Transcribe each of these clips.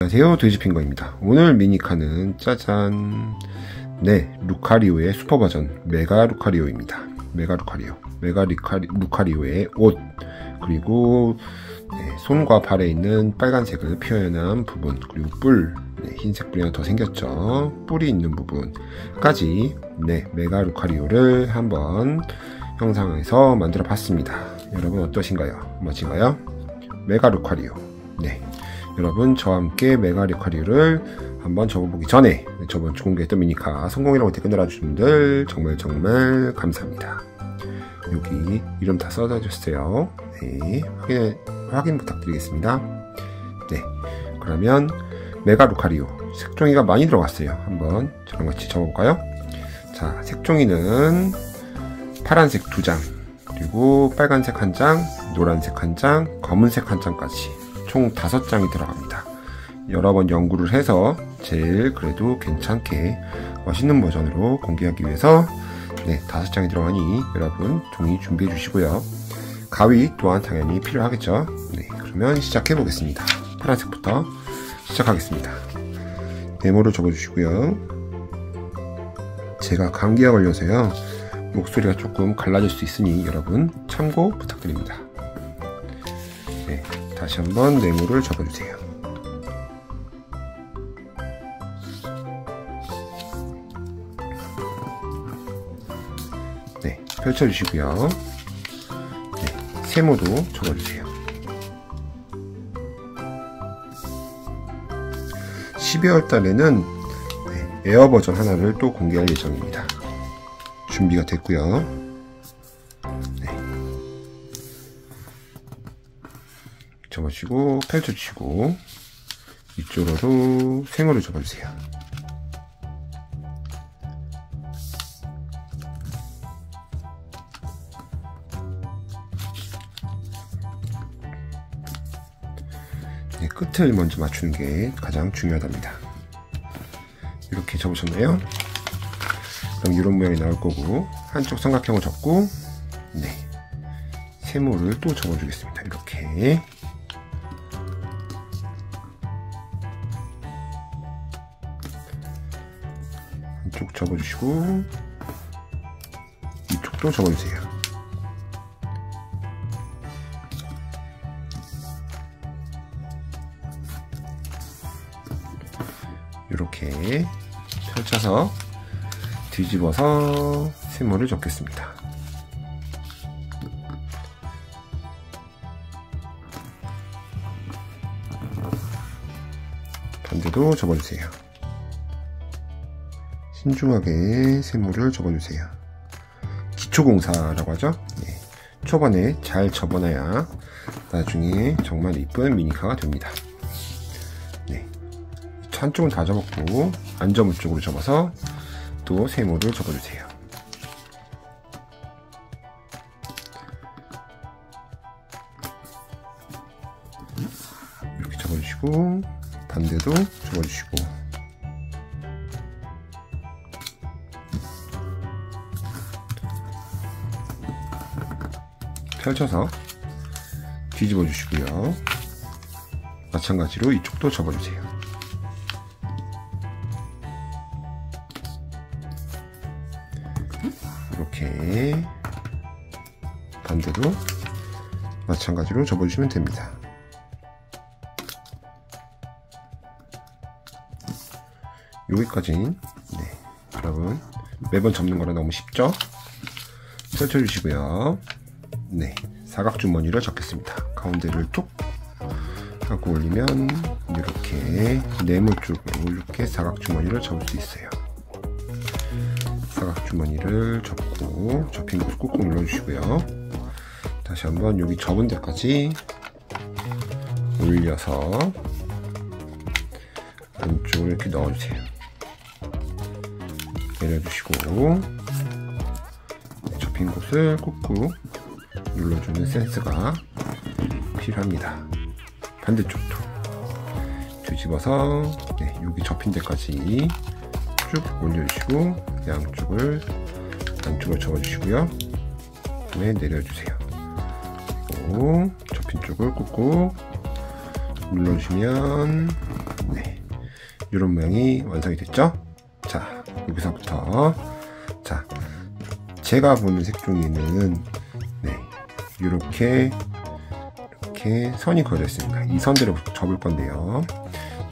안녕하세요, 돼지핑거입니다. 오늘 미니카는 짜잔, 네, 루카리오의 슈퍼버전 메가 루카리오입니다. 메가 루카리오의 옷, 그리고 손과 발에 있는 빨간색을 표현한 부분, 그리고 뿔, 흰색 뿔이 하나 더 생겼죠. 뿔이 있는 부분까지 메가 루카리오를 한번 영상에서 만들어 봤습니다. 여러분 어떠신가요? 멋진가요? 메가 루카리오. 여러분 저와 함께 메가 루카리오를 한번 접어보기 전에 저번 주 공개했던 미니카 성공이라고 댓글 달아주신 분들 정말 감사합니다. 여기 이름 다 써주세요. 확인 부탁드리겠습니다. 그러면 메가 루카리오 색종이가 많이 들어갔어요. 한번 저랑 같이 접어볼까요? 자, 색종이는 파란색 2장, 그리고 빨간색 1장, 노란색 1장, 검은색 1장까지 총 5장이 들어갑니다. 여러 번 연구를 해서 제일 그래도 괜찮게 멋있는 버전으로 공개하기 위해서 5장이 들어가니 여러분 종이 준비해 주시고요. 가위 또한 당연히 필요하겠죠. 그러면 시작해 보겠습니다. 파란색부터 시작하겠습니다. 네모를 접어 주시고요. 제가 감기가 걸려서요, 목소리가 조금 갈라질 수 있으니 여러분 참고 부탁드립니다. 다시 한번 네모를 접어주세요. 펼쳐주시고요. 세모도 접어주세요. 12월 달에는 에어 버전 하나를 또 공개할 예정입니다. 준비가 됐고요. 접어주시고 펼쳐주시고 이쪽으로 세모를 접어주세요. 끝을 먼저 맞추는 게 가장 중요하답니다. 이렇게 접으셨나요? 그럼 이런 모양이 나올 거고, 한쪽 삼각형을 접고 세모를 또 접어주겠습니다. 이렇게 한쪽 접어주시고 이쪽도 접어주세요. 이렇게 펼쳐서 뒤집어서 세모를 접겠습니다. 반대도 접어주세요. 신중하게 세모를 접어주세요. 기초공사라고 하죠. 초반에 잘 접어놔야 나중에 정말 이쁜 미니카가 됩니다. 한쪽은 다 접었고 안 접은 쪽으로 접어서 또 세모를 접어주세요. 이렇게 접어주시고 반대도 접어주시고 펼쳐서 뒤집어 주시고요. 마찬가지로 이쪽도 접어주세요. 이렇게 반대도 마찬가지로 접어주시면 됩니다. 여기까지는 여러분 매번 접는 거라 너무 쉽죠? 펼쳐주시고요. 사각주머니를 접겠습니다. 가운데를 툭 하고 올리면 이렇게 네모 쪽으로 이렇게 사각주머니를 접을 수 있어요. 사각주머니를 접고 접힌 곳을 꾹꾹 눌러주시고요. 다시 한번 여기 접은 데까지 올려서 안쪽으로 이렇게 넣어주세요. 내려주시고 접힌 곳을 꾹꾹 눌러주는 센스가 필요합니다. 반대쪽도 뒤집어서 여기 접힌 데까지 쭉 올려주시고 양쪽을 안쪽으로 접어주시고요. 그다음에 내려주세요. 그리고 접힌 쪽을 꾹꾹 눌러주시면 이런 모양이 완성이 됐죠? 자, 여기서부터 자, 제가 보는 색종이는 네, 이렇게 선이 그어져 있습니다. 이 선대로 접을 건데요.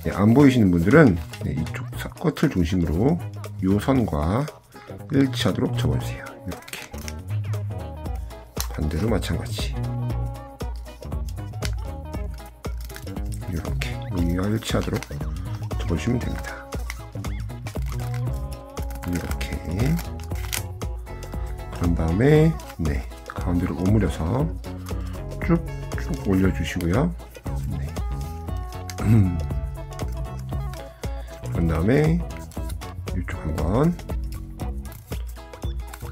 네, 안 보이시는 분들은 네, 이쪽 끝을 중심으로 이 선과 일치하도록 접어주세요. 이렇게 반대로 마찬가지 이렇게 여기가 일치하도록 접어주시면 됩니다. 이렇게 그런 다음에 네, 가운데로 오므려서 쭉쭉 올려주시고요. 네. 그런 다음에 이쪽 한번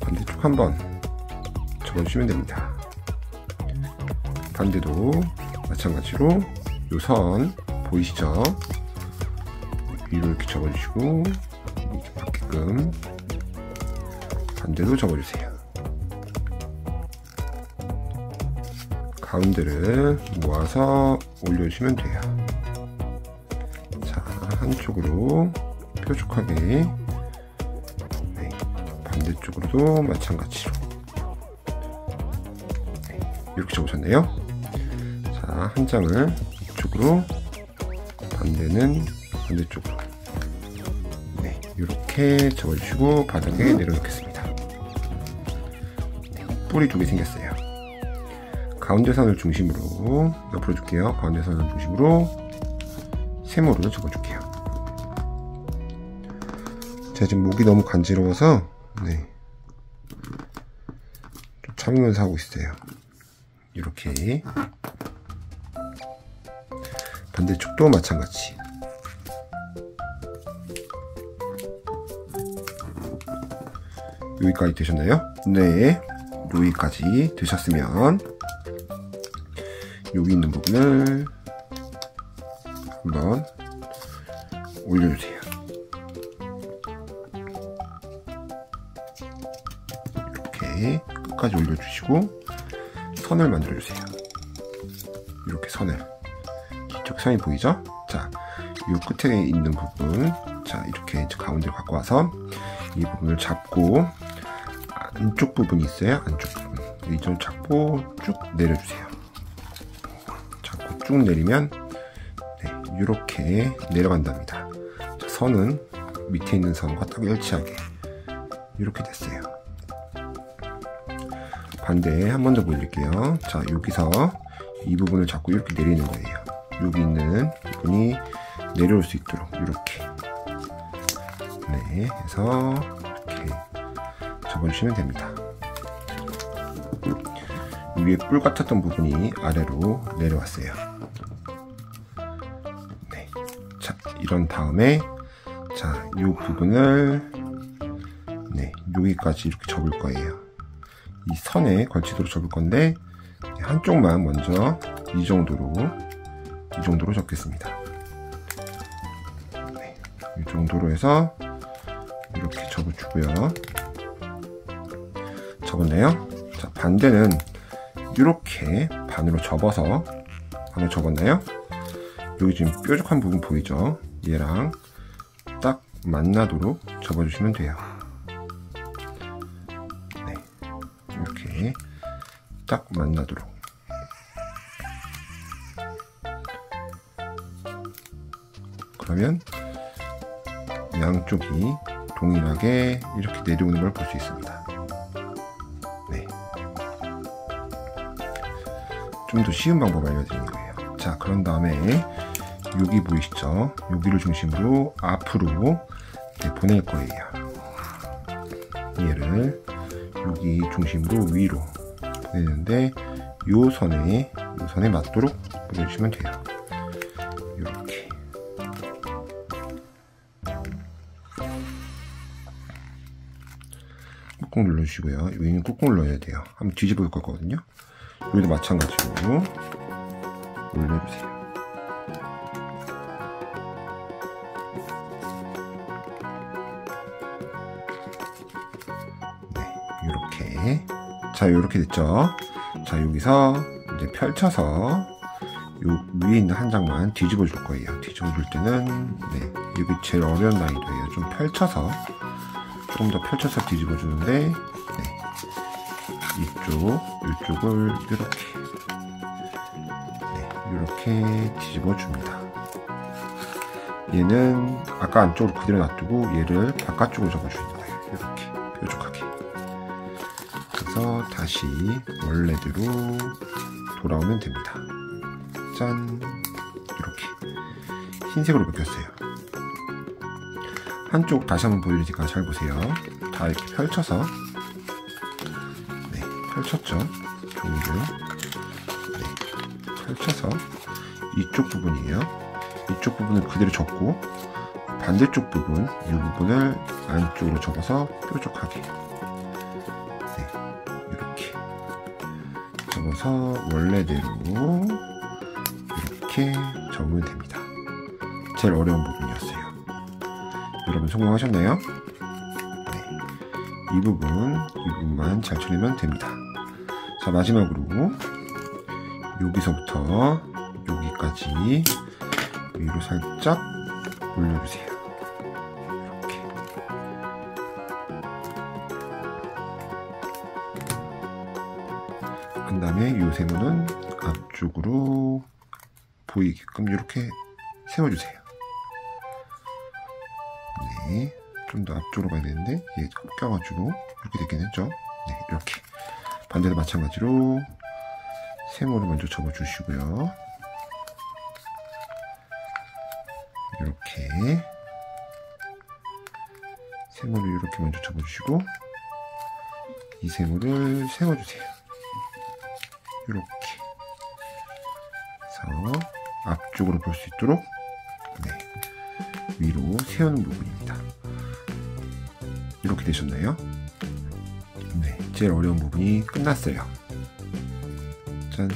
반대쪽 한번 접어주시면 됩니다. 반대도 마찬가지로 요 선 보이시죠? 위로 이렇게 접어주시고 이렇게 맞게끔 반대도 접어주세요. 가운데를 모아서 올려주시면 돼요. 자, 한쪽으로 뾰족하게 네, 반대쪽으로도 마찬가지로 네, 이렇게 접으셨네요. 자, 한 장을 이쪽으로 반대는 반대쪽으로 네, 이렇게 접어주시고 바닥에 내려놓겠습니다. 네, 뿔이 2개 생겼어요. 가운데 선을 중심으로 옆으로 줄게요. 가운데 선을 중심으로 세모로 접어줄게요. 제가 지금 목이 너무 간지러워서 네, 좀 참으면서 하고 있어요. 이렇게 반대쪽도 마찬가지. 여기까지 되셨나요? 네, 여기까지 되셨으면 여기 있는 부분을 한번 올려주세요. 이렇게 끝까지 올려주시고 선을 만들어주세요. 이렇게 선을 이쪽 선이 보이죠? 자, 이 끝에 있는 부분 자 이렇게 가운데로 갖고 와서 이 부분을 잡고 안쪽 부분이 있어요. 안쪽 부분 이 좀 잡고 쭉 내려주세요. 쭉 내리면 네, 이렇게 내려간답니다. 자, 선은 밑에 있는 선과 딱 일치하게 이렇게 됐어요. 반대 한 번 더 보여드릴게요. 자, 여기서 이 부분을 잡고 이렇게 내리는 거예요. 여기 있는 부분이 내려올 수 있도록 이렇게 네, 해서 이렇게 접어주시면 됩니다. 위에 뿔 같았던 부분이 아래로 내려왔어요. 네. 자, 이런 다음에 자, 이 부분을 네, 여기까지 이렇게 접을 거예요. 이 선에 걸치도록 접을 건데 한쪽만 먼저 이 정도로 접겠습니다. 네, 이 정도로 해서 이렇게 접어주고요. 접었나요? 자, 반대는 이렇게 반으로 접어서 반으로 접었나요? 여기 지금 뾰족한 부분 보이죠? 얘랑 딱 만나도록 접어주시면 돼요. 네, 이렇게 딱 만나도록. 그러면 양쪽이 동일하게 이렇게 내려오는 걸 볼 수 있습니다. 네. 좀 더 쉬운 방법 알려드리는 거예요. 자, 그런 다음에 여기 보이시죠? 여기를 중심으로 앞으로 보낼 거예요. 얘를 여기 중심으로 위로 보내는데 요 선에 맞도록 보내주시면 돼요. 이렇게 꾹꾹 눌러주시고요. 여기는 꾹꾹 눌러야 돼요. 한번 뒤집어 볼 거거든요. 여기도 마찬가지로 올려주세요. 네, 이렇게. 자, 이렇게 됐죠? 자, 여기서 이제 펼쳐서 요 위에 있는 한 장만 뒤집어 줄 거예요. 뒤집어 뒤집어줄 때는 이게 제일 어려운 난이도예요. 좀 펼쳐서, 조금 더 펼쳐서 뒤집어주는데 이쪽을 이렇게 뒤집어줍니다. 얘는 아까 안쪽으로 그대로 놔두고 얘를 바깥쪽으로 접어주는 거예요. 이렇게 뾰족하게. 그래서 다시 원래대로 돌아오면 됩니다. 짠! 이렇게 흰색으로 바뀌었어요. 한쪽 다시 한번 보여드리니까 잘 보세요. 다 이렇게 펼쳐서 펼쳤죠? 종이를 펼쳐서 이쪽 부분이에요. 이쪽 부분을 그대로 접고 반대쪽 부분, 이 부분을 안쪽으로 접어서 뾰족하게 이렇게 접어서 원래대로 이렇게 접으면 됩니다. 제일 어려운 부분이었어요. 여러분 성공하셨나요? 이 부분만 잘 쳐내면 됩니다. 자, 마지막으로 여기서부터 여기까지 위로 살짝 올려주세요. 이렇게. 그 다음에 이 세모는 앞쪽으로 보이게끔 이렇게 세워주세요. 좀 더 앞쪽으로 가야 되는데 얘 껴가지고 이렇게 되긴 했죠. 이렇게. 반대도 마찬가지로 세모를 먼저 접어주시고요. 이렇게 세모를 이렇게 먼저 접어주시고 이 세모를 세워주세요. 이렇게 해서 앞쪽으로 볼 수 있도록 위로 세우는 부분입니다. 이렇게 되셨나요? 제일 어려운 부분이 끝났어요. 짠,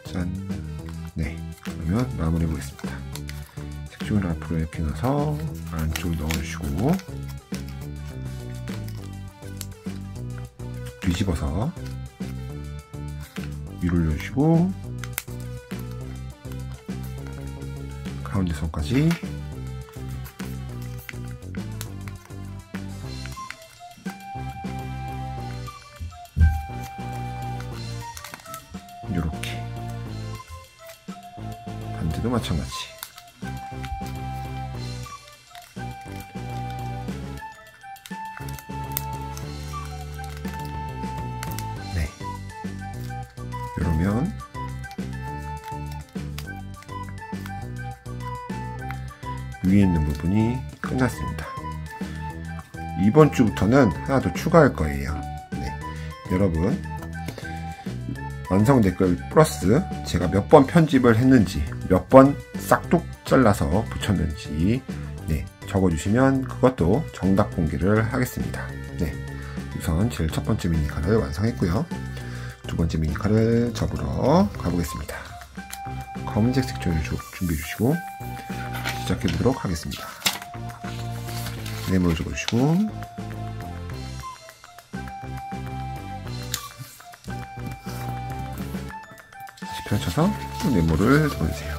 짠. 그러면 마무리 해보겠습니다. 색종이를 앞으로 이렇게 넣어서 안쪽을 넣어주시고 뒤집어서 위로 올려주시고 가운데 선까지 이렇게 반대도 마찬가지. 이러면 위에 있는 부분이 끝났습니다. 이번 주부터는 하나 더 추가할 거예요. 여러분 완성 댓글 플러스 제가 몇 번 편집을 했는지 몇 번 싹둑 잘라서 붙였는지 적어주시면 그것도 정답 공개를 하겠습니다. 우선 제일 첫 번째 미니카를 완성했고요. 두 번째 미니카를 접으러 가보겠습니다. 검은색 색종이를 준비해 주시고 시작해 보도록 하겠습니다. 네모를 접어주시고 다시 펼쳐서 또 네모를 접어주세요.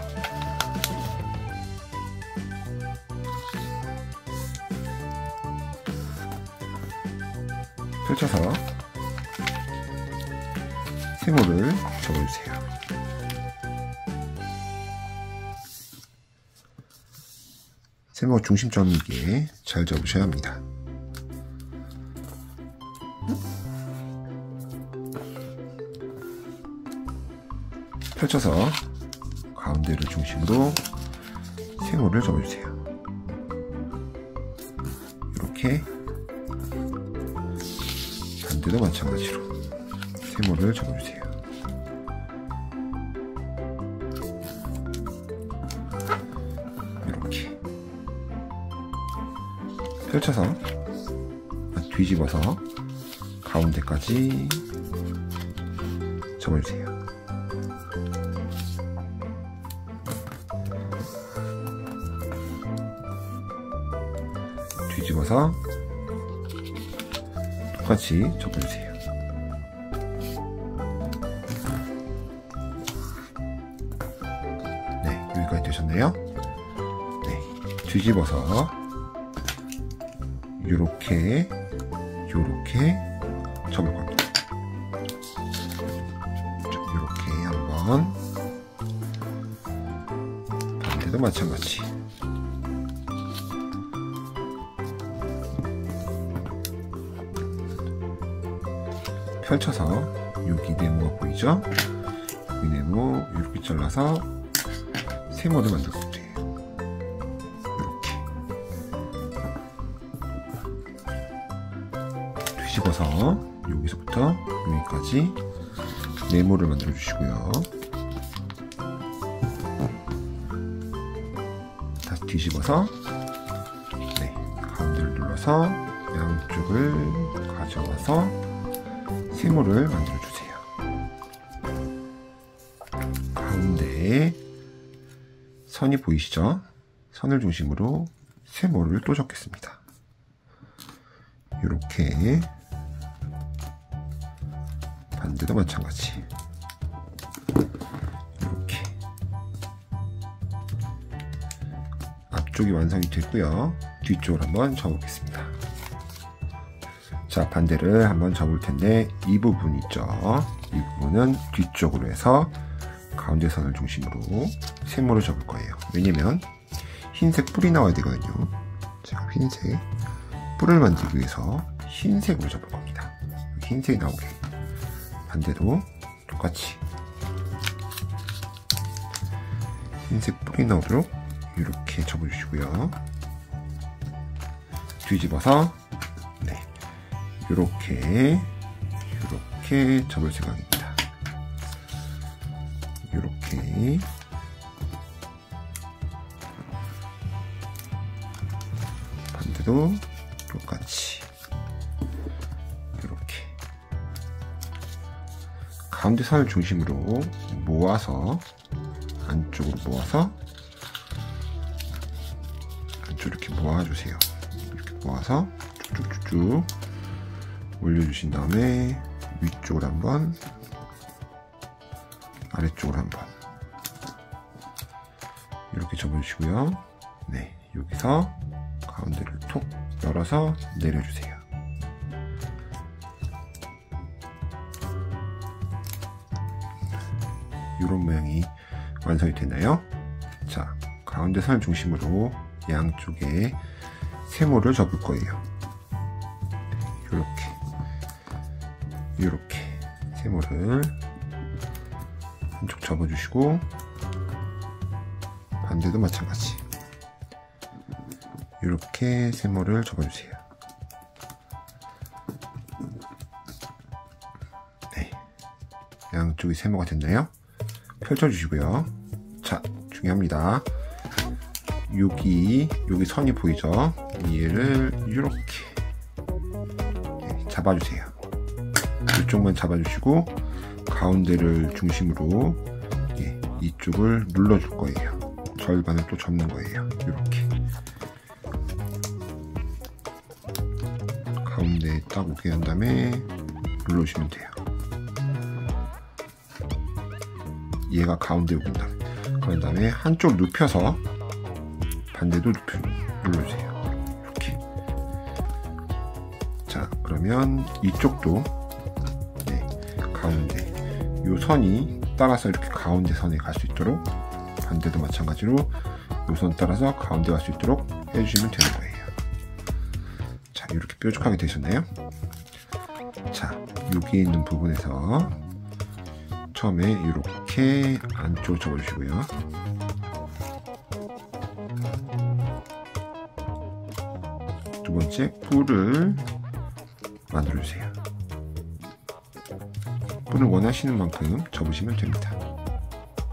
펼쳐서 세모를 접어주세요. 세모 중심점 있게 잘 접으셔야 합니다. 펼쳐서 가운데를 중심으로 세모를 접어주세요. 이렇게 반대도 마찬가지로 세모를 접어주세요. 이렇게 펼쳐서 뒤집어서 가운데까지 접어주세요. 뒤집어서 똑같이 접어주세요. 여기까지 되셨나요? 뒤집어서 요렇게 접을 겁니다. 요렇게 한번, 반대도 마찬가지. 펼쳐서 여기 네모가 보이죠? 이 네모 이렇게 잘라서 세모를 만들어주세요. 이렇게 뒤집어서 여기서부터 여기까지 네모를 만들어 주시고요. 다시 뒤집어서 가운데를 눌러서 양쪽을 가져와서 세모를 만들어 주세요. 가운데에 선이 보이시죠? 선을 중심으로 세모를 또 적겠습니다. 이렇게, 반대도 마찬가지. 이렇게 앞쪽이 완성이 됐고요. 뒤쪽으로 한번 접어보겠습니다. 자, 반대를 한번 접을 텐데, 이 부분 있죠? 이 부분은 뒤쪽으로 해서 가운데 선을 중심으로 세모를 접을 거예요. 왜냐면 흰색 뿔이 나와야 되거든요. 제가 흰색 뿔을 만들기 위해서 흰색으로 접을 겁니다. 흰색이 나오게. 반대도 똑같이 흰색 뿔이 나오도록 이렇게 접어주시고요. 뒤집어서 이렇게 접을 생각입니다. 이렇게 반대도 똑같이 이렇게 가운데 선을 중심으로 모아서 안쪽으로 모아서 안쪽으로 이렇게 모아주세요. 이렇게 모아서 쭉쭉쭉쭉 올려주신 다음에 위쪽으로 한번, 아래쪽으로 한번 이렇게 접어주시고요. 여기서 가운데를 톡 열어서 내려주세요. 이런 모양이 완성이 되나요? 자, 가운데 선을 중심으로 양쪽에 세모를 접을 거예요. 이렇게 세모를 한쪽 접어주시고, 반대도 마찬가지. 이렇게 세모를 접어주세요. 양쪽이 세모가 됐나요? 펼쳐주시고요. 자, 중요합니다. 여기 선이 보이죠? 얘를 이렇게 잡아주세요. 이쪽만 잡아주시고 가운데를 중심으로 이쪽을 눌러줄 거예요. 절반을 또 접는 거예요. 이렇게 가운데에 딱 오게 한 다음에 눌러주시면 돼요. 얘가 가운데 오긴다. 그런 다음에 한쪽 눕혀서 반대도 눌러주세요. 이렇게. 자, 그러면 이쪽도 가운데 요 선이 따라서 이렇게 가운데 선에 갈 수 있도록, 반대도 마찬가지로 요 선 따라서 가운데 갈 수 있도록 해주시면 되는 거예요. 자, 이렇게 뾰족하게 되셨나요? 자, 여기 있는 부분에서 처음에 이렇게 안쪽으로 접어주시고요. 두 번째 뿔을 만들어주세요. 뿔을 원하시는 만큼 접으시면 됩니다.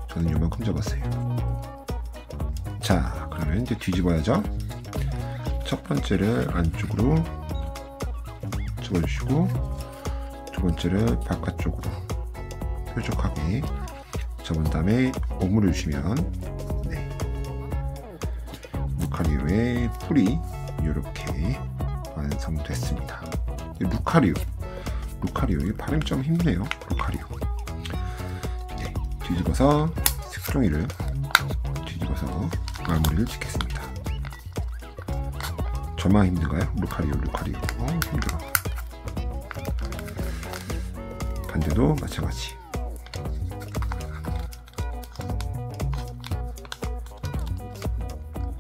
저는 요만큼 접었어요. 자, 그러면 이제 뒤집어야죠. 첫 번째를 안쪽으로 접어주시고, 두 번째를 바깥쪽으로 뾰족하게 접은 다음에 오므려 주시면 루카리오의 뿔이 이렇게 완성됐습니다. 루카리오, 이 발음이 좀 힘드네요. 루카리오. 뒤집어서 색종이를 뒤집어서 마무리를 짓겠습니다. 저만 힘든가요? 루카리오 힘들어. 반대도 마찬가지.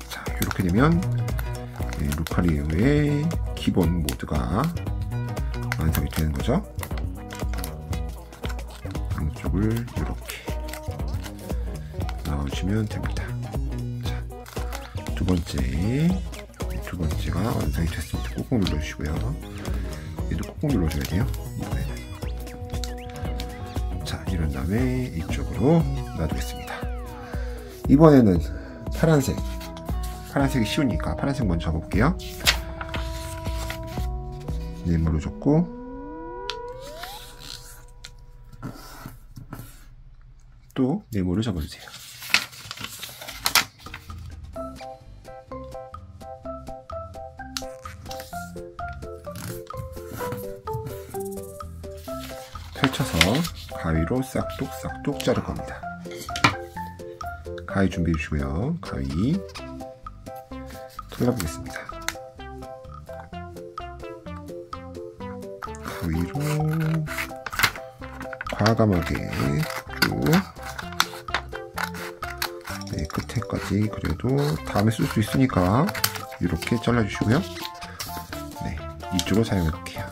자, 이렇게 되면 루카리오의 기본 모드가 완성이 되는 거죠. 양쪽을 이렇게 넣어주면 됩니다. 자, 두 번째가 완성이 됐습니다. 꾹꾹 눌러주시고요. 얘도 꾹꾹 눌러줘야 돼요. 이번에는. 자, 이런 다음에 이쪽으로 놔두겠습니다. 이번에는 파란색이 쉬우니까 파란색 먼저 접어볼게요. 네모로 접고 또 네모를 접어주세요. 펼쳐서 가위로 싹둑 자를 겁니다. 가위 준비해 주시고요. 가위 잘라보겠습니다. 가위로 과감하게 쭉 끝에까지. 그래도 다음에 쓸 수 있으니까 이렇게 잘라주시고요. 이쪽을 사용해 볼게요.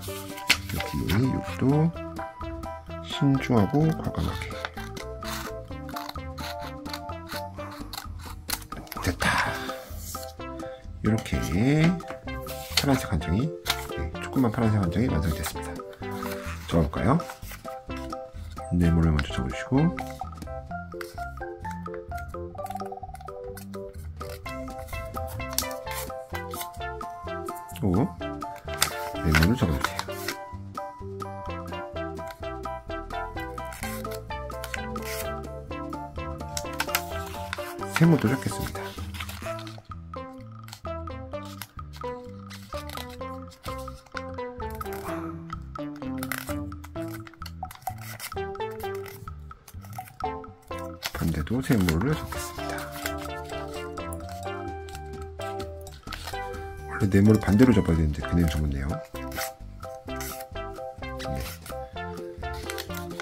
여기도 신중하고 과감하게. 됐다. 이렇게 파란색 한 장이, 조그만 파란색 한 장이 완성이 됐습니다. 접어볼까요? 네모를 먼저 접어주시고 네모를 접어주세요. 세모도 접겠습니다. 반대도 세모를 접겠습니다. 원래 네모를 반대로 접어야 되는데 그냥 접었네요.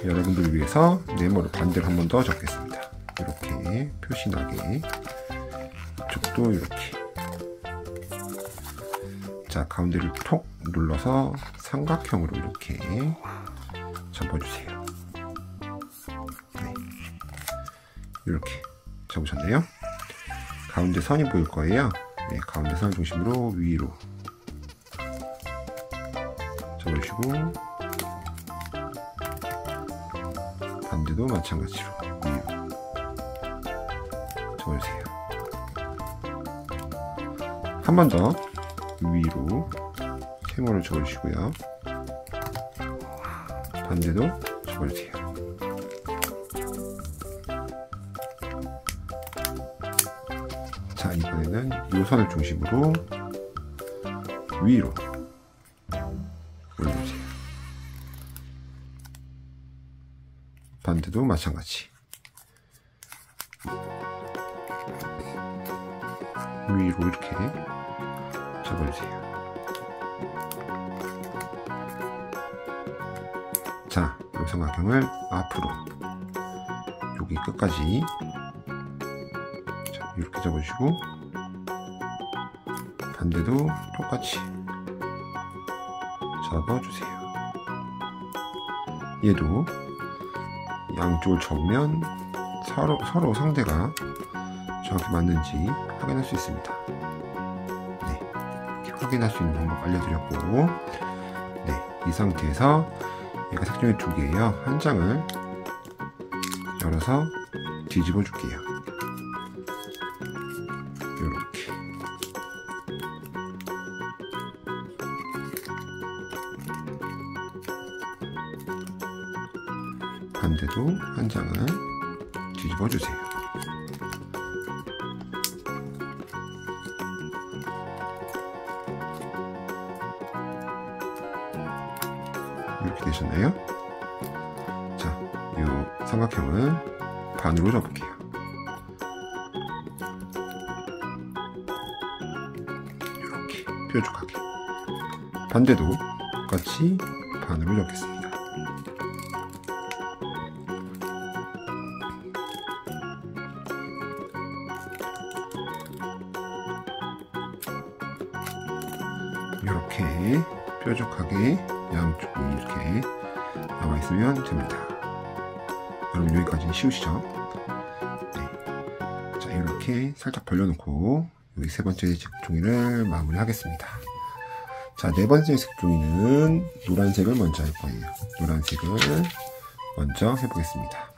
여러분들을 위해서 네모를 반대로 한 번 더 접겠습니다. 이렇게 표시나게. 이쪽도 이렇게. 자, 가운데를 톡 눌러서 삼각형으로 이렇게 접어주세요. 이렇게 접으셨네요. 가운데 선이 보일 거예요. 가운데 선을 중심으로 위로 접어주시고 반대도 마찬가지로 위로 접어주세요. 한 번 더 위로 세모를 접어주시고요. 반대도 접어주세요. 자, 이번에는 이 선을 중심으로 위로 올려주세요. 반대도 마찬가지. 위로 이렇게 접어주세요. 자, 이 삼각형을 앞으로 여기 끝까지 이렇게 접어주시고 반대도 똑같이 접어주세요. 얘도 양쪽을 접으면 서로 상대가 정확히 맞는지 확인할 수 있습니다. 이렇게 확인할 수 있는 방법 알려드렸고, 이 상태에서 얘가 색종이 두 개예요. 한 장을 열어서 뒤집어 줄게요. 이렇게. 반대도 한 장을 뒤집어 주세요. 이렇게 되셨나요? 자, 이 삼각형을 반으로 접을게요. 이렇게. 뾰족하게. 반대도 똑같이 반으로 접겠습니다. 이렇게 뾰족하게 양쪽이 이렇게 나와 있으면 됩니다. 여러분 여기까지는 쉬우시죠? 네. 자, 이렇게 살짝 벌려놓고 여기 세 번째 색종이를 마무리 하겠습니다. 자, 네 번째 색종이는 노란색을 먼저 할 거예요. 노란색을 먼저 해보겠습니다.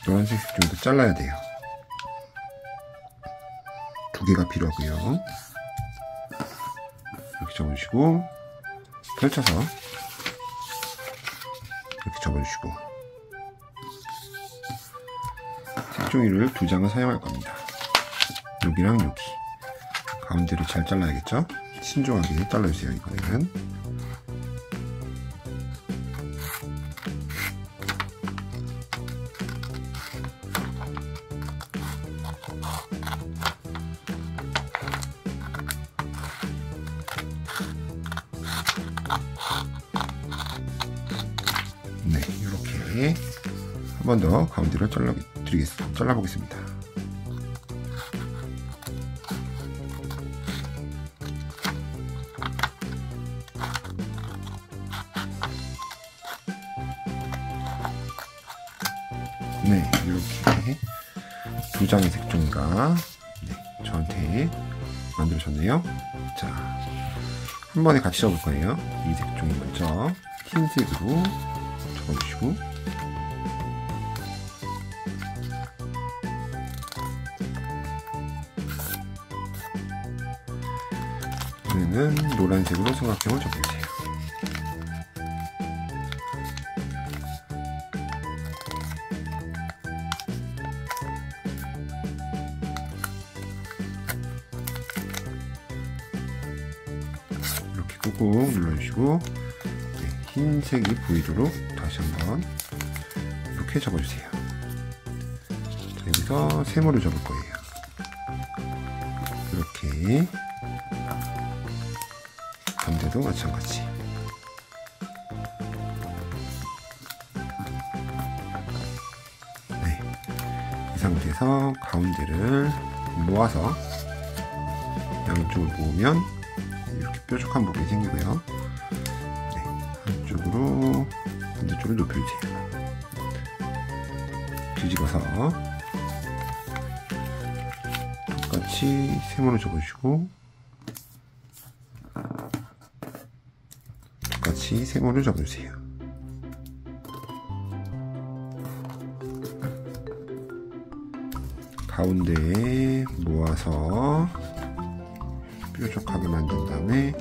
노란색 색종이도 잘라야 돼요. 2개가 필요하고요. 이렇게 접어주시고 펼쳐서 이렇게 접어주시고 색종이를 2장을 사용할 겁니다. 여기랑 여기 가운데를 잘 잘라야겠죠? 신중하게 잘라주세요. 이번에는 네, 이렇게 한 번 더 가운데를 잘라보겠습니다. 네, 이렇게 2장의 색종이가 저한테 만들어졌네요. 자, 한 번에 같이 접을 거예요. 이 색종이 먼저 흰색으로 접어주시고 이번에는 노란색으로 삼각형을 접어주세요. 이렇게 꾹꾹 눌러주시고 흰색이 보이도록 다시 한번 이렇게 접어주세요. 자, 여기서 세모를 접을 거예요. 이렇게 반대도 마찬가지. 네, 이 상태에서 가운데를 모아서 양쪽을 모으면 이렇게 뾰족한 부분이 생기고요. 네, 한쪽으로 반대쪽을 높여주세요. 뒤집어서 똑같이 세모를 접어주시고 똑같이 세모를 접어주세요. 가운데에 모아서 뾰족하게 만든 다음에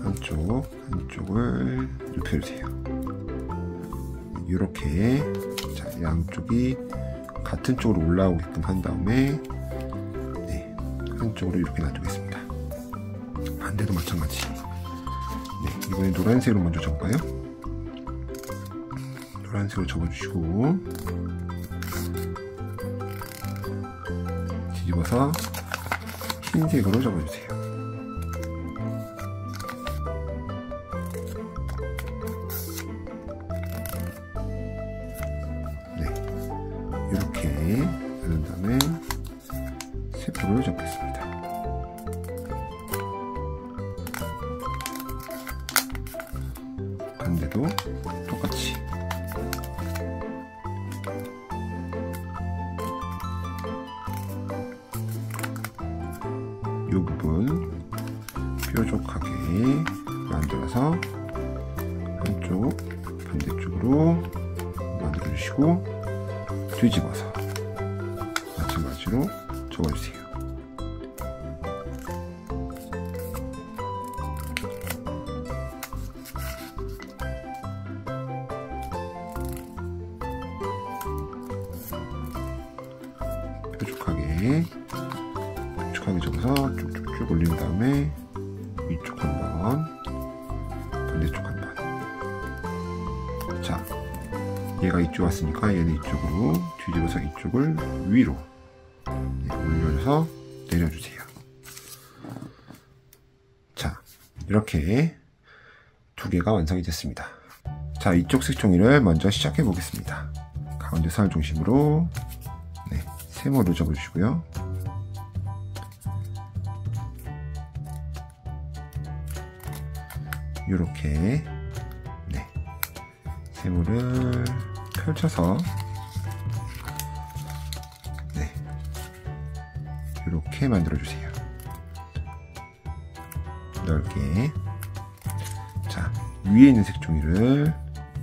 한쪽을 눕혀주세요. 이렇게 양쪽이 같은 쪽으로 올라오게끔 한 다음에 한쪽으로 이렇게 놔두겠습니다. 반대도 마찬가지. 이번에 노란색으로 먼저 접을까요? 노란색으로 접어주시고 뒤집어서 흰색으로 접어주세요. 이렇게 하는 다음에 세포를 접겠습니다. 반대도 똑같이. 이 부분 뾰족하게 만들어서 한쪽 반대쪽으로 만들어주시고 뒤집어서 마찬가지로 접어주세요. 뾰족하게 접어서 쭉쭉쭉 올린 다음에 위쪽 한번 반대쪽 한번. 자, 얘가 이쪽 왔으니까 얘는 이쪽으로 뒤집어서 이쪽을 위로 올려서 내려주세요. 이렇게 두 개가 완성이 됐습니다. 자, 이쪽 색종이를 먼저 시작해 보겠습니다. 가운데 선을 중심으로 세모를 접어주시고요. 이렇게 세모를 펼쳐서 이렇게 만들어 주세요. 넓게. 자, 위에 있는 색종이를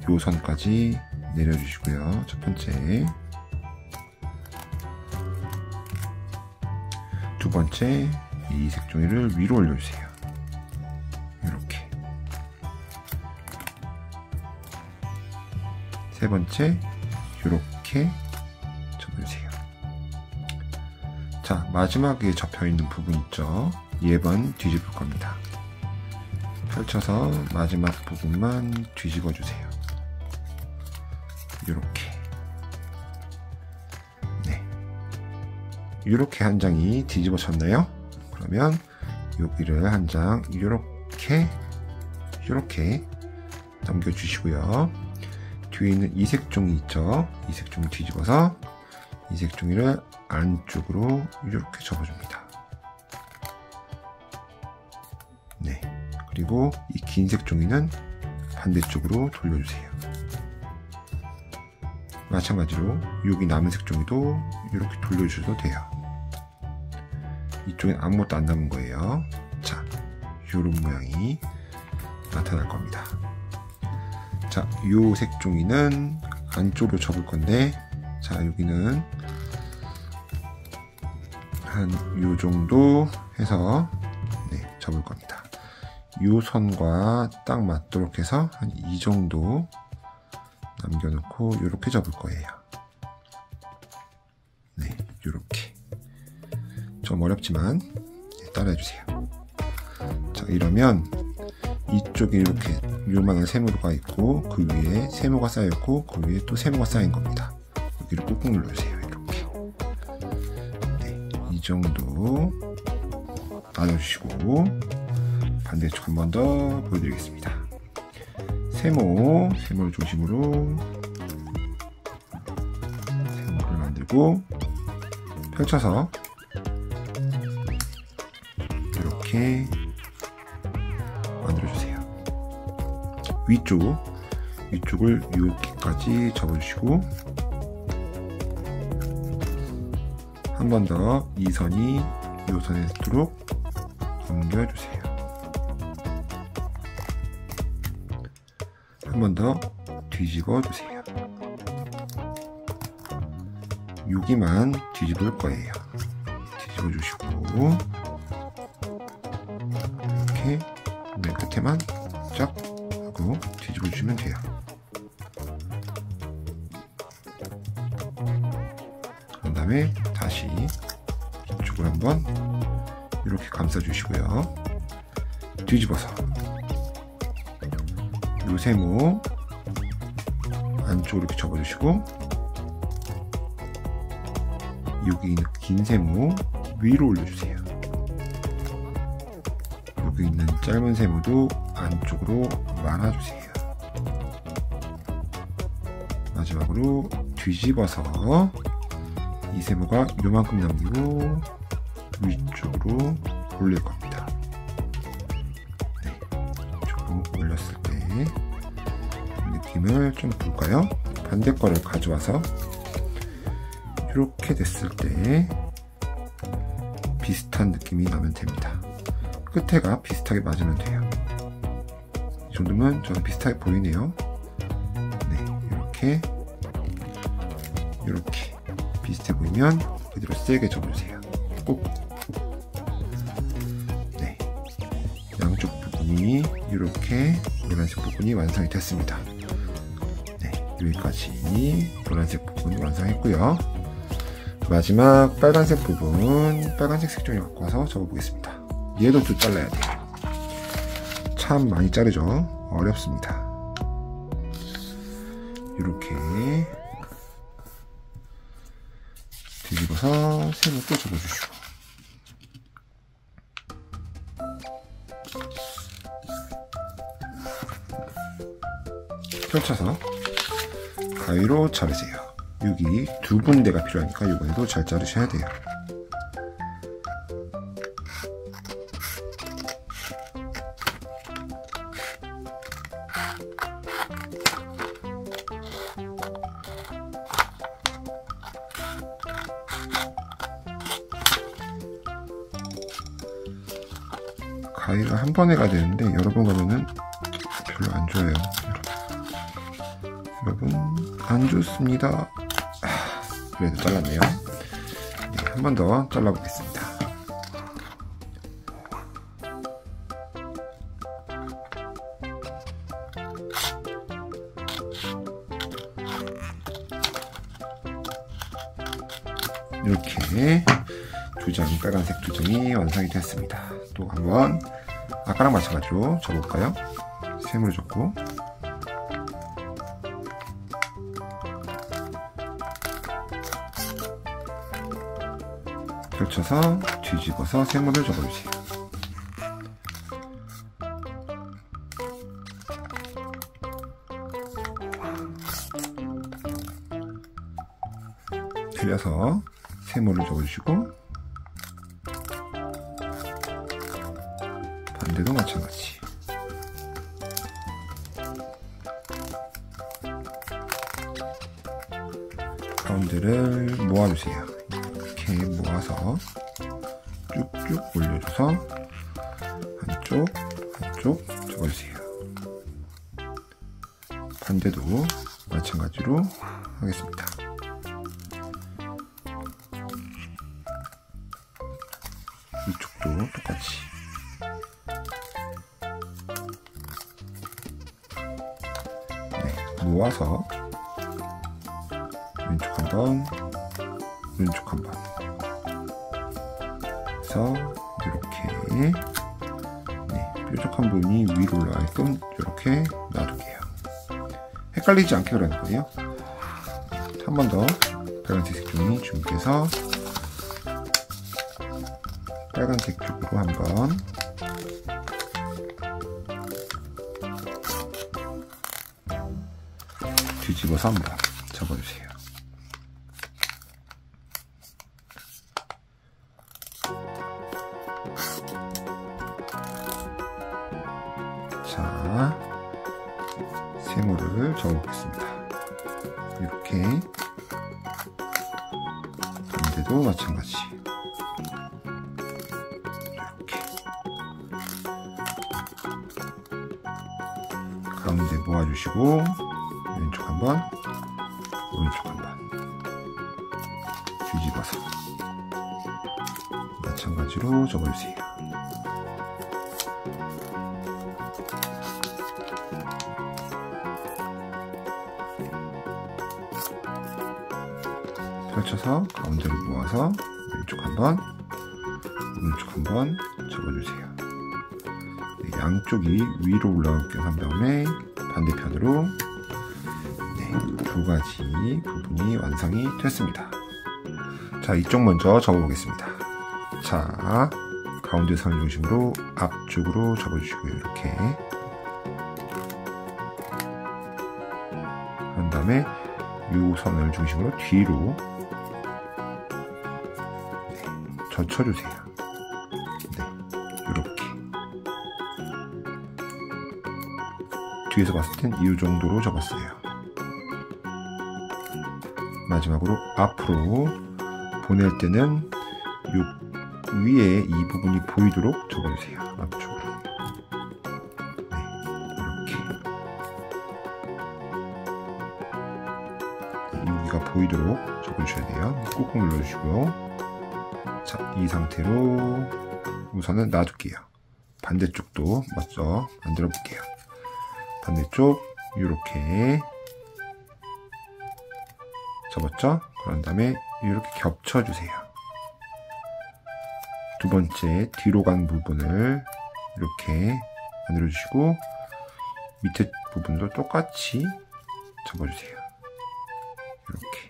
요 선까지 내려주시고요. 첫 번째, 두 번째, 이 색종이를 위로 올려주세요. 이렇게. 세 번째, 이렇게 접어주세요. 자, 마지막에 접혀있는 부분 있죠? 얘만 뒤집을 겁니다. 펼쳐서 마지막 부분만 뒤집어 주세요. 이렇게. 이렇게 한 장이 뒤집어졌나요? 그러면 여기를 한 장 이렇게 넘겨 주시고요. 뒤에 있는 이 색종이 있죠? 이 색종을 뒤집어서 이 색종이를 안쪽으로 이렇게 접어줍니다. 그리고 이 긴 색종이는 반대쪽으로 돌려주세요. 마찬가지로 여기 남은 색종이도 이렇게 돌려주셔도 돼요. 이쪽엔 아무것도 안 남은 거예요. 자, 이런 모양이 나타날 겁니다. 자, 이 색종이는 안쪽으로 접을 건데, 자, 여기는 한 요 정도 해서 접을 겁니다. 요 선과 딱 맞도록 해서 한 이 정도 남겨놓고 이렇게 접을 거예요. 이렇게. 좀 어렵지만 따라해주세요. 자, 이러면 이쪽에 이렇게 요만한 세모가 있고 그 위에 세모가 쌓였고 그 위에 또 세모가 쌓인 겁니다. 여기를 꾹꾹 눌러주세요. 이렇게. 이 정도 나눠주시고 반대쪽 한 번 더 보여드리겠습니다. 세모를 중심으로 세모를 만들고 펼쳐서 이렇게 만들어주세요. 위쪽을 여기까지 접어주시고 한 번 더 이 선이 이 선에 닿도록 넘겨주세요. 한 번 더 뒤집어 주세요. 여기만 뒤집을 거예요. 뒤집어 주시고 이렇게 맨 끝에만 쫙 하고 뒤집어 주시면 돼요. 그런 다음에 다시 이쪽을 한번 이렇게 감싸 주시고요. 뒤집어서 요 세모 안쪽으로 이렇게 접어주시고 여기 있는 긴 세모 위로 올려주세요. 여기 있는 짧은 세모도 안쪽으로 말아주세요. 마지막으로 뒤집어서 이 세모가 요만큼 남기고 위쪽으로 올릴 겁니다. 이쪽으로 올렸을 때 느낌을 좀 볼까요? 반대 거를 가져와서 이렇게 됐을 때 비슷한 느낌이 나면 됩니다. 끝에가 비슷하게 맞으면 돼요. 이 정도면 저는 비슷하게 보이네요. 이렇게 비슷해 보이면 그대로 세게 접어주세요. 꼭. 양쪽 부분이 이렇게 노란색 부분이 완성이 됐습니다. 여기까지 노란색 부분 완성했고요. 마지막 빨간색 부분, 빨간색 색종이 갖고 와서 접어보겠습니다. 얘도 또 잘라야 돼요. 참 많이 자르죠? 어렵습니다. 이렇게 뒤집어서 세모 또 접어주시고 펼쳐서 가위로 자르세요. 여기 두 군데가 필요하니까 이번에도 잘 자르셔야 돼요. 가위가 한 번에 가야 되는데 여러 번 가면은 별로 안 좋아요. 여러분 안 좋습니다. 그래도 잘랐네요. 네, 한 번 더 잘라보겠습니다. 이렇게 두 장, 빨간색 두 장이 완성이 됐습니다. 또 한번 아까랑 마찬가지로 접어볼까요? 셈을 접고 펼쳐서 뒤집어서 세모를 접어주세요. 들려서 세모를 접어주시고 반대도 마찬가지. 가운데를 모아주세요. 이렇게 모아서 쭉쭉 올려줘서 한쪽 접어주세요. 반대도 마찬가지로 하겠습니다. 이쪽도 똑같이. 네, 모아서 왼쪽 한번, 오른쪽 한번 해서 이렇게 뾰족한 부분이 위로 올라가게끔 이렇게 놔둘게요. 헷갈리지 않게 그러는 거예요. 한 번 더 빨간색 색종이 준비해서 빨간색 쪽으로 한번 뒤집어서 한번 접어주세요. 자, 세모를 접어보겠습니다. 이렇게 반대도 마찬가지. 이렇게 가운데 모아주시고 왼쪽 한번, 오른쪽 한번 뒤집어서 마찬가지로 접어주세요. 펼쳐서 가운데를 모아서 왼쪽 한번, 오른쪽 한번 접어주세요. 네, 양쪽이 위로 올라오게 한 다음에 반대편으로 두 가지 부분이 완성이 됐습니다. 자, 이쪽 먼저 접어보겠습니다. 자, 가운데 선을 중심으로 앞쪽으로 접어주시고요. 이렇게 한 다음에 이 선을 중심으로 뒤로 젖혀주세요. 이렇게 뒤에서 봤을 땐 이 정도로 접었어요. 마지막으로 앞으로 보낼 때는 이 위에 이 부분이 보이도록 접어주세요. 앞쪽으로. 이렇게. 여기가 보이도록 접어주셔야 돼요. 꾹꾹 눌러주시고요. 자, 이 상태로 우선은 놔둘게요. 반대쪽도 먼저 만들어 볼게요. 반대쪽 이렇게 접었죠? 그런 다음에 이렇게 겹쳐주세요. 두 번째 뒤로 간 부분을 이렇게 만들어 주시고 밑에 부분도 똑같이 접어주세요. 이렇게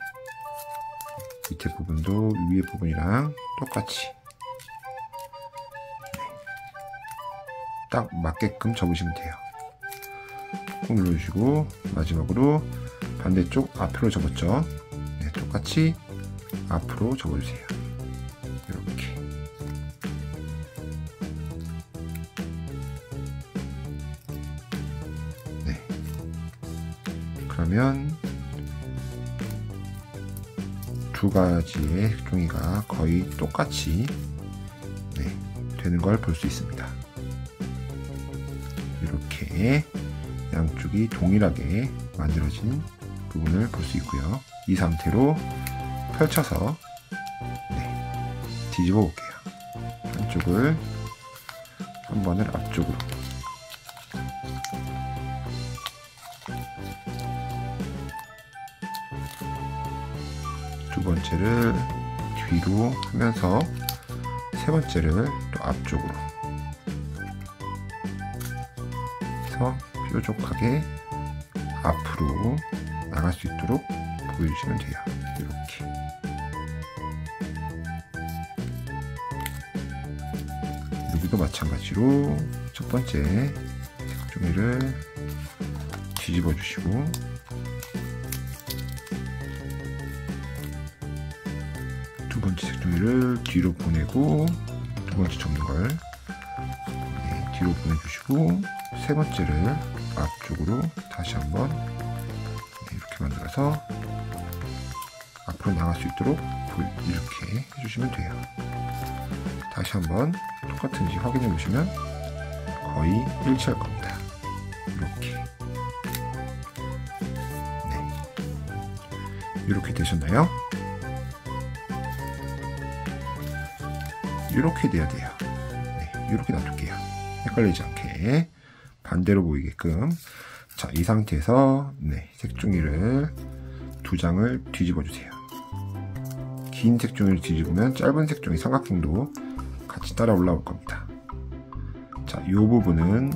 밑에 부분도 위에 부분이랑 똑같이 딱 맞게끔 접으시면 돼요. 꾹 눌러주시고 마지막으로 반대쪽 앞으로 접었죠. 네, 똑같이 앞으로 접어주세요. 이렇게. 네. 그러면 두 가지의 색종이가 거의 똑같이 되는 걸 볼 수 있습니다. 이렇게 양쪽이 동일하게 만들어진 부분을 볼 수 있고요. 이 상태로 펼쳐서 뒤집어 볼게요. 한쪽을 한 번을 앞쪽으로, 두 번째를 뒤로 하면서 세 번째를 또 앞쪽으로 해서 뾰족하게 앞으로 나갈 수 있도록 보여주시면 돼요. 이렇게. 여기도 마찬가지로 첫 번째 색종이를 뒤집어 주시고 두 번째 색종이를 뒤로 보내고 두 번째 접는 걸 뒤로 보내주시고 세 번째를 앞쪽으로 다시 한번 이렇게 만들어서 앞으로 나갈 수 있도록 이렇게 해주시면 돼요. 다시 한번 똑같은지 확인해 보시면 거의 일치할 겁니다. 이렇게. 이렇게 되셨나요? 이렇게 돼야 돼요. 이렇게 놔둘게요. 헷갈리지 않게 반대로 보이게끔. 자, 이 상태에서 색종이를 두 장을 뒤집어 주세요. 긴 색종이를 뒤집으면 짧은 색종이 삼각형도 같이 따라 올라올 겁니다. 자, 이 부분은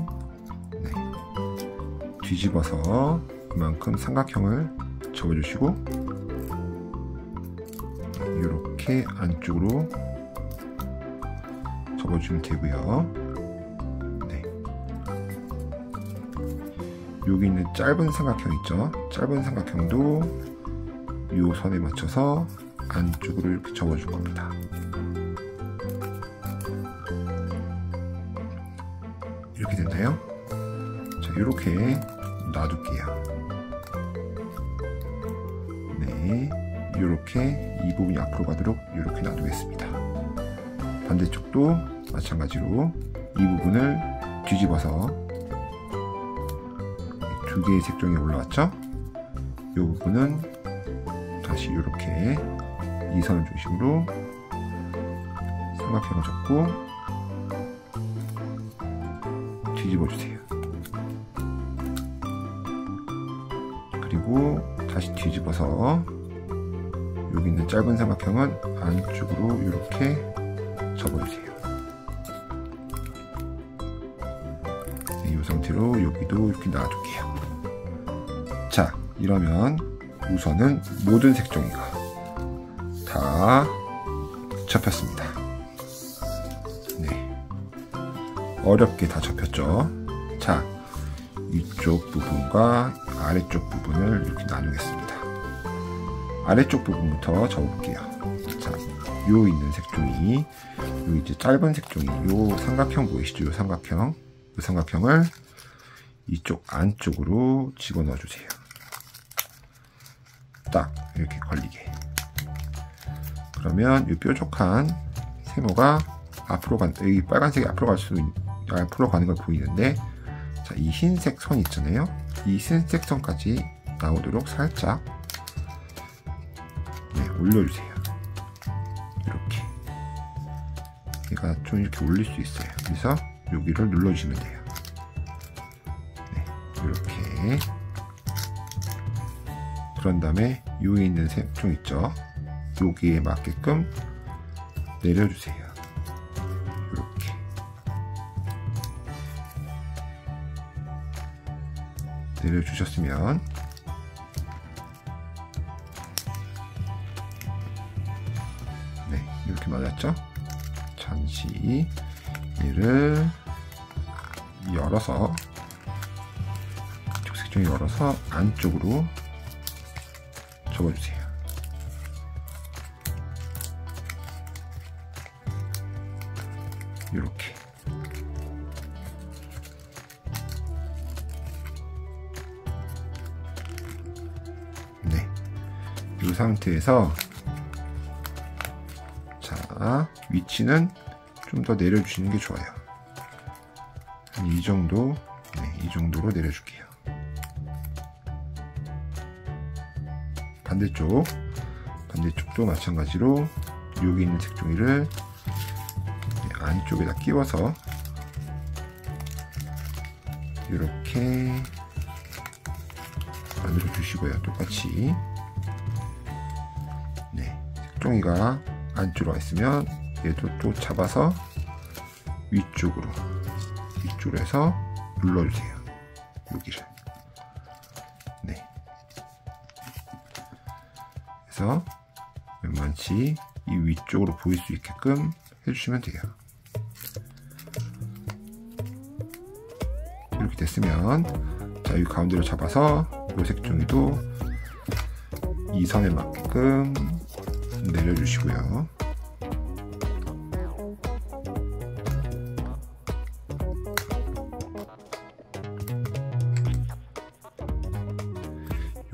뒤집어서 그만큼 삼각형을 접어주시고 이렇게 안쪽으로 접어주면 되고요. 여기 있는 짧은 삼각형 있죠? 짧은 삼각형도 이 선에 맞춰서 안쪽으로 이렇게 접어줄 겁니다. 이렇게 됐나요? 자, 이렇게 놔둘게요. 이렇게 이 부분이 앞으로 가도록 이렇게 놔두겠습니다. 반대쪽도 마찬가지로 이 부분을 뒤집어서 두 개의 색종이 올라왔죠? 이 부분은 다시 이렇게 이 선을 중심으로 삼각형을 접고 뒤집어 주세요. 그리고 다시 뒤집어서 여기 있는 짧은 삼각형은 안쪽으로 이렇게 접어주세요. 이 상태로 여기도 이렇게 놔둘게요. 자, 이러면 우선은 모든 색종이가 다 접혔습니다. 어렵게 다 접혔죠. 자, 위쪽 부분과 아래쪽 부분을 이렇게 나누겠습니다. 아래쪽 부분부터 접어볼게요. 자, 요 있는 색종이, 요 이제 짧은 색종이, 요 삼각형 보이시죠? 요 삼각형. 요 삼각형을 이쪽 안쪽으로 집어넣어 주세요. 딱 이렇게 걸리게. 그러면 이 뾰족한 세모가 앞으로 여기 빨간색이 앞으로 가는 걸 보이는데, 자, 이 흰색 선 있잖아요. 이 흰색 선까지 나오도록 살짝 올려주세요. 이렇게. 얘가 좀 이렇게 올릴 수 있어요. 그래서 여기를 눌러주시면 돼요. 이렇게. 그런 다음에 여기 있는 색종 있죠? 여기에 맞게끔 내려주세요. 이렇게. 내려주셨으면 이렇게 맞았죠? 잠시 얘를 열어서 색종이 열어서 안쪽으로 접어주세요. 이렇게. 네, 이 상태에서 자, 위치는 좀 더 내려주시는 게 좋아요. 이 정도, 네, 이 정도로 내려줄게요. 반대쪽도 마찬가지로 여기 있는 색종이를 안쪽에다 끼워서 이렇게 만들어 주시고요. 똑같이. 네, 색종이가 안쪽으로 와 있으면 얘도 또 잡아서 위쪽으로 해서 눌러주세요. 여기를. 네. 그래서 웬만치 이 위쪽으로 보일 수 있게끔 해주시면 돼요. 이렇게 됐으면 자, 이 가운데로 잡아서 이 색종이도 이 선에 맞게끔 내려주시고요.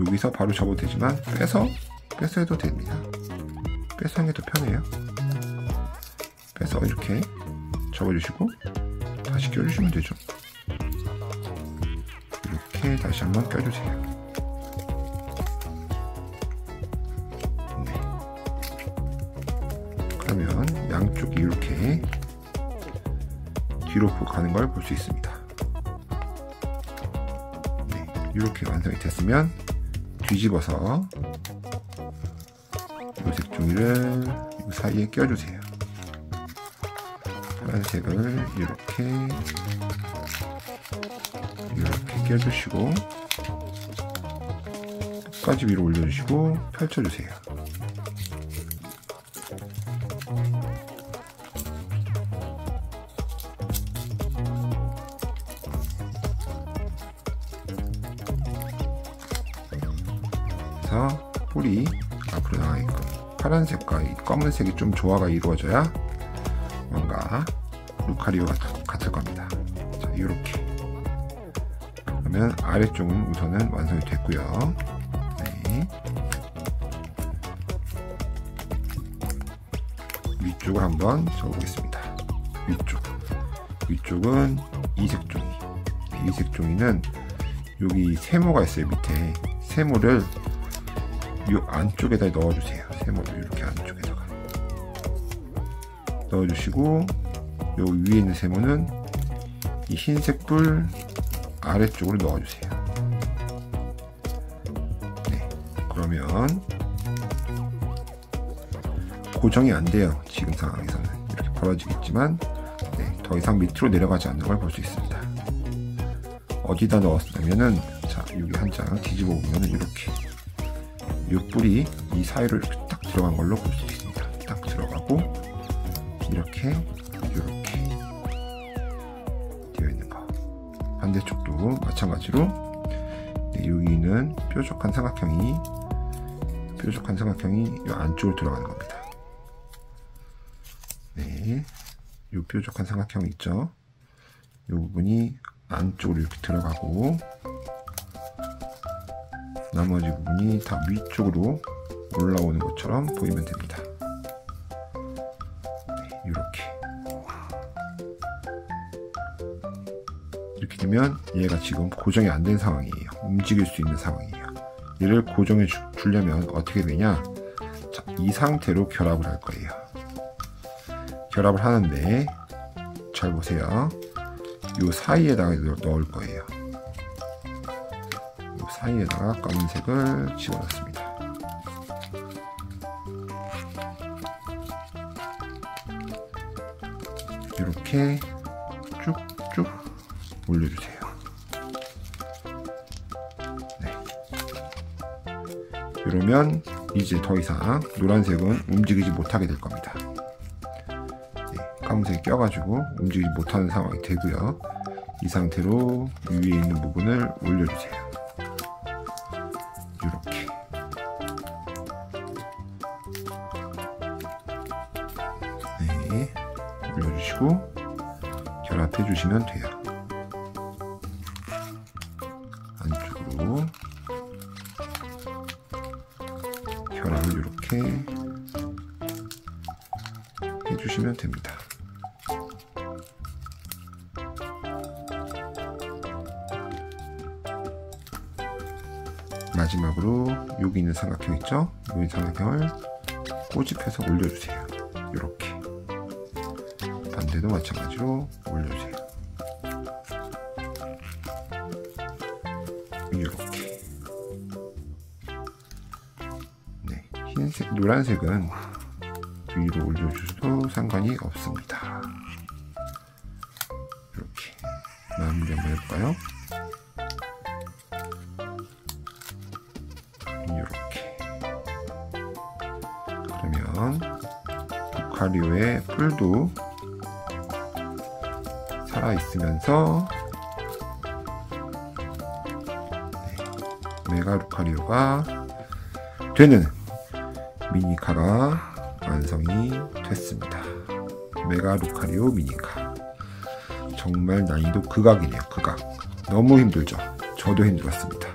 여기서 바로 접어도 되지만 빼서 해도 됩니다. 빼서 하는 게 더 편해요. 빼서 이렇게 접어주시고 다시 껴주시면 되죠. 이렇게 다시 한번 껴주세요. 네. 그러면 양쪽이 이렇게 뒤로 가는 걸 볼 수 있습니다. 네. 이렇게 완성이 됐으면 뒤집어서 이 색종이를 이 사이에 껴주세요. 파란색을 이렇게 껴주시고 끝까지 위로 올려주시고 펼쳐주세요. 그래서 뿔이 앞으로 나가게끔 파란색과 이 검은색이 좀 조화가 이루어져야 뭔가 루카리오 같을 겁니다. 자, 이렇게. 그러면 아래쪽은 우선은 완성이 됐고요. 네. 위쪽을 한번 접어보겠습니다. 위쪽은 이 색종이. 이 색종이는 여기 세모가 있어요. 밑에 세모를 이 안쪽에다 넣어주세요. 세모를 이렇게 안쪽에다가 넣어주시고 요 위에 있는 세모는 이 흰색 뿔 아래쪽으로 넣어주세요. 네, 그러면 고정이 안 돼요. 지금 상황에서는 이렇게 벌어지겠지만 네, 더 이상 밑으로 내려가지 않는 걸 볼 수 있습니다. 어디다 넣었냐면은 자, 여기 한 장 뒤집어 보면은 이렇게 이 뿔이 이 사이로 이렇게 딱 들어간 걸로 볼 수 있습니다. 딱 들어가고 이렇게 되어 있는 거. 반대쪽도 마찬가지로 네, 여기는 뾰족한 삼각형이 이 안쪽으로 들어가는 겁니다. 네, 이 뾰족한 삼각형 있죠? 이 부분이 안쪽으로 이렇게 들어가고 나머지 부분이 다 위쪽으로 올라오는 것처럼 보이면 됩니다. 네, 이렇게 되면 얘가 지금 고정이 안 된 상황이에요. 움직일 수 있는 상황이에요. 얘를 고정해 주려면 어떻게 되냐? 자, 이 상태로 결합을 할 거예요. 결합을 하는데 잘 보세요. 이 사이에다가 넣을 거예요. 이 사이에다가 검은색을 집어넣습니다. 이렇게 쭉쭉 올려주세요. 네. 이러면 이제 더 이상 노란색은 움직이지 못하게 될 겁니다. 검은색이 껴가지고 움직이지 못하는 상황이 되고요. 이 상태로 위에 있는 부분을 올려주세요. 결합해 주시면 돼요. 안쪽으로 결합을 이렇게 해주시면 됩니다. 마지막으로 여기 있는 삼각형 있죠? 여기 삼각형을 꼬집혀서 올려주세요. 이렇게. 반대도 마찬가지로 올려주세요. 이렇게. 네, 흰색, 노란색은 위로 올려주셔도 상관이 없습니다. 이렇게 마무리 한번 해볼까요? 이렇게. 그러면 루카리오의 뿔도 살아있으면서 메가 루카리오가 되는 미니카가 완성이 됐습니다. 메가 루카리오 미니카. 정말 난이도 극악이네요. 극악. 너무 힘들죠. 저도 힘들었습니다.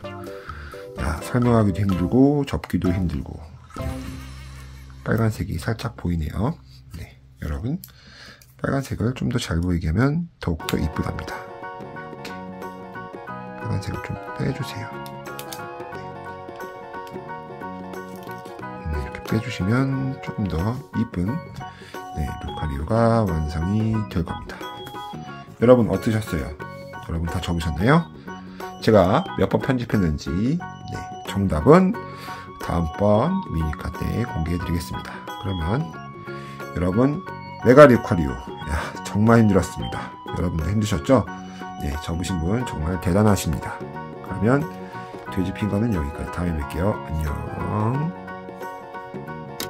야, 설명하기도 힘들고 접기도 힘들고. 빨간색이 살짝 보이네요. 네, 여러분 빨간색을 좀 더 잘 보이게 하면 더욱더 이쁘답니다. 이렇게 빨간색을 좀 빼주세요. 네, 이렇게 빼주시면 조금 더 이쁜 루카리오가 완성이 될 겁니다. 여러분 어떠셨어요? 여러분 다 적으셨나요? 제가 몇 번 편집했는지 정답은 다음번 미니카 때 공개해 드리겠습니다. 그러면 여러분 메가 루카리오, 야, 정말 힘들었습니다. 여러분도 힘드셨죠? 네, 적으신 분 정말 대단하십니다. 그러면 돼지핑거는 여기까지. 다음에 뵐게요. 안녕.